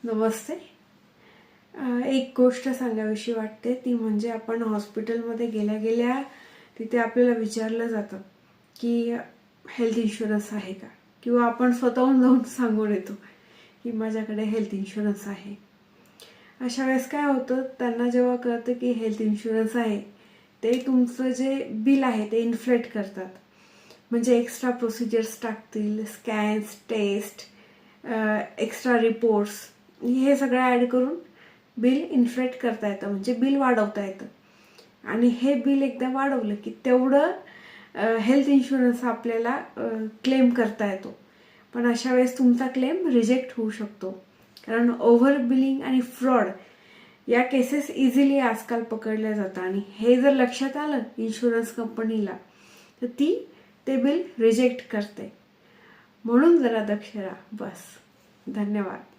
नमस्ते. एक गोष्ट सांगावीशी वाटते, ती म्हणजे आपण हॉस्पिटलमध्ये गेल्या तिथे आपल्याला विचारलं जातं की हेल्थ इन्शुरन्स आहे का, किंवा आपण स्वतःहून जाऊन सांगून येतो की माझ्याकडे हेल्थ इन्शुरन्स आहे. अशा वेळेस काय होतं, त्यांना जेव्हा कळतं की हेल्थ इन्शुरन्स आहे, ते तुमचं जे बिल आहे ते इन्फ्लेट करतात. म्हणजे एक्स्ट्रा प्रोसिजर्स टाकतील, स्कॅन्स, टेस्ट, एक्स्ट्रा रिपोर्ट्स, हे सगळं ॲड करून बिल इन्फ्लेट करता येतं, म्हणजे बिल वाढवता येतं. आणि हे बिल एकदा वाढवलं की तेवढं हेल्थ इन्शुरन्स आपल्याला क्लेम करता येतो. पण अशा वेळेस तुमचा क्लेम रिजेक्ट होऊ शकतो, कारण ओव्हर बिलिंग आणि फ्रॉड या केसेस इझिली आजकाल पकडल्या जातात. आणि हे जर लक्षात आलं इन्शुरन्स कंपनीला, तर ते बिल रिजेक्ट करते. म्हणून जरा दक्ष राहा. बस. धन्यवाद.